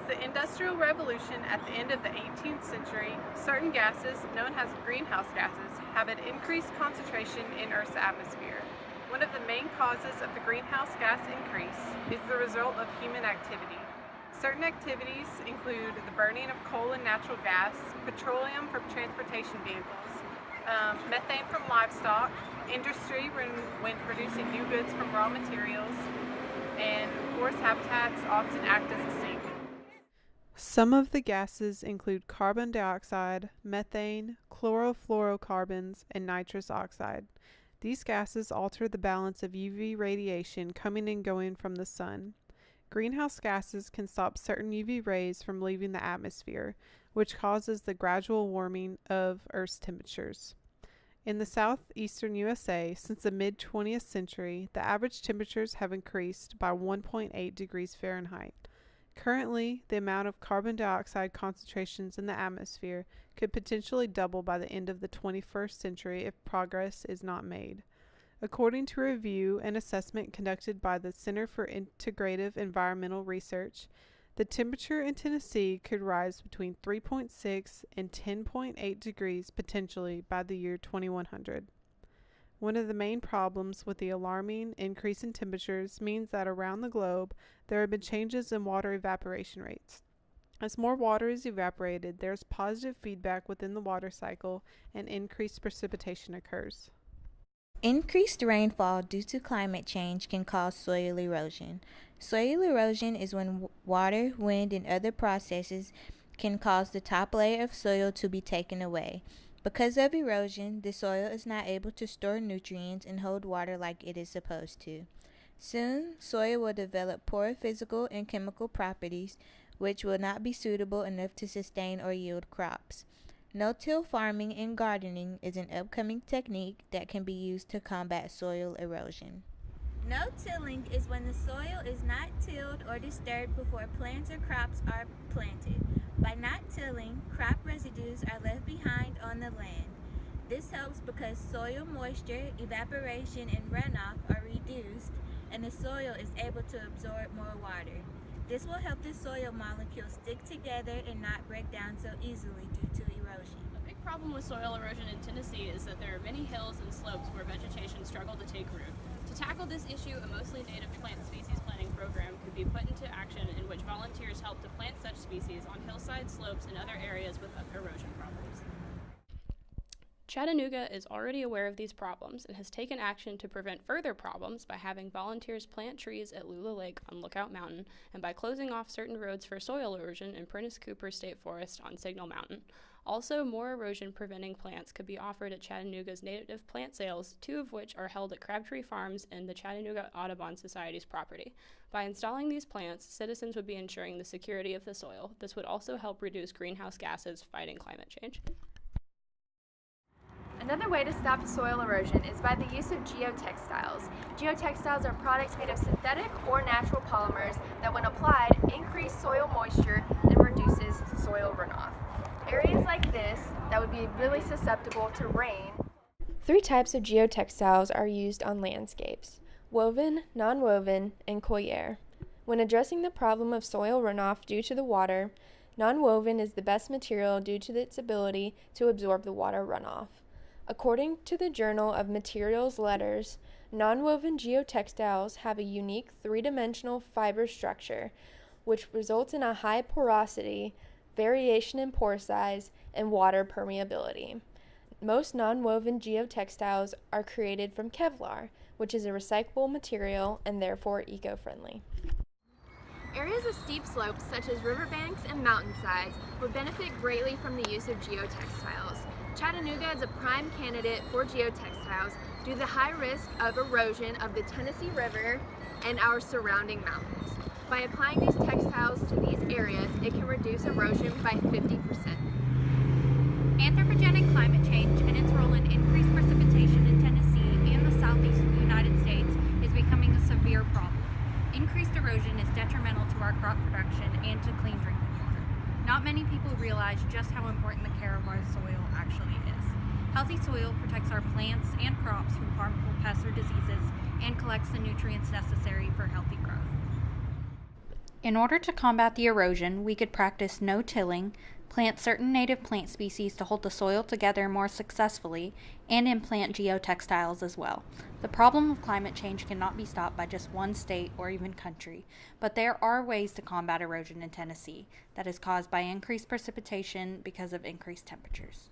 the Industrial Revolution at the end of the 18th century, certain gases, known as greenhouse gases, have an increased concentration in Earth's atmosphere. One of the main causes of the greenhouse gas increase is the result of human activity. Certain activities include the burning of coal and natural gas, petroleum from transportation vehicles, methane from livestock, industry when producing new goods from raw materials, and forest habitats often act as a sink. Some of the gases include carbon dioxide, methane, chlorofluorocarbons, and nitrous oxide. These gases alter the balance of UV radiation coming and going from the sun. Greenhouse gases can stop certain UV rays from leaving the atmosphere, which causes the gradual warming of Earth's temperatures. In the southeastern USA, since the mid-20th century, the average temperatures have increased by 1.8 degrees Fahrenheit. Currently, the amount of carbon dioxide concentrations in the atmosphere could potentially double by the end of the 21st century if progress is not made. According to a review and assessment conducted by the Center for Integrative Environmental Research, the temperature in Tennessee could rise between 3.6 and 10.8 degrees potentially by the year 2100. One of the main problems with the alarming increase in temperatures means that around the globe there have been changes in water evaporation rates. As more water is evaporated, there is positive feedback within the water cycle and increased precipitation occurs. Increased rainfall due to climate change can cause soil erosion. Soil erosion is when water, wind, and other processes can cause the top layer of soil to be taken away. Because of erosion, the soil is not able to store nutrients and hold water like it is supposed to. Soon, soil will develop poor physical and chemical properties, which will not be suitable enough to sustain or yield crops. No-till farming and gardening is an upcoming technique that can be used to combat soil erosion. No-tilling is when the soil is not tilled or disturbed before plants or crops are planted. By not tilling, crop residues are left behind on the land. This helps because soil moisture, evaporation, and runoff are reduced, and the soil is able to absorb more water. This will help the soil molecules stick together and not break down so easily due to erosion. A big problem with soil erosion in Tennessee is that there are many hills and slopes where vegetation struggle to take root. To tackle this issue, a mostly native plant species planting program could be put into action in which volunteers help to plant such species on hillside slopes and other areas with erosion problems. Chattanooga is already aware of these problems and has taken action to prevent further problems by having volunteers plant trees at Lula Lake on Lookout Mountain and by closing off certain roads for soil erosion in Prentice Cooper State Forest on Signal Mountain. Also, more erosion-preventing plants could be offered at Chattanooga's native plant sales, 2 of which are held at Crabtree Farms and the Chattanooga Audubon Society's property. By installing these plants, citizens would be ensuring the security of the soil. This would also help reduce greenhouse gases fighting climate change. Another way to stop soil erosion is by the use of geotextiles. Geotextiles are products made of synthetic or natural polymers that, when applied, increase soil moisture and reduces soil runoff. Areas like this that would be really susceptible to rain. 3 types of geotextiles are used on landscapes: woven, non-woven, and coir. When addressing the problem of soil runoff due to the water, non-woven is the best material due to its ability to absorb the water runoff. According to the Journal of Materials Letters, non-woven geotextiles have a unique 3-dimensional fiber structure, which results in a high porosity, variation in pore size, and water permeability. Most non-woven geotextiles are created from Kevlar, which is a recyclable material and therefore eco-friendly. Areas of steep slopes, such as riverbanks and mountainsides, would benefit greatly from the use of geotextiles. Chattanooga is a prime candidate for geotextiles due to the high risk of erosion of the Tennessee River and our surrounding mountains. By applying these textiles to these areas, it can reduce erosion by 50%. Anthropogenic climate change and its role in increased precipitation in Tennessee and the southeast United States is becoming a severe problem. Increased erosion is detrimental to our crop production and to clean drinking water. Not many people realize just how important the care of our soil actually is. Healthy soil protects our plants and crops from harmful pests or diseases and collects the nutrients necessary for healthy growth. In order to combat the erosion, we could practice no-tilling, plant certain native plant species to hold the soil together more successfully, and implant geotextiles as well. The problem of climate change cannot be stopped by just one state or even country, but there are ways to combat erosion in Tennessee that is caused by increased precipitation because of increased temperatures.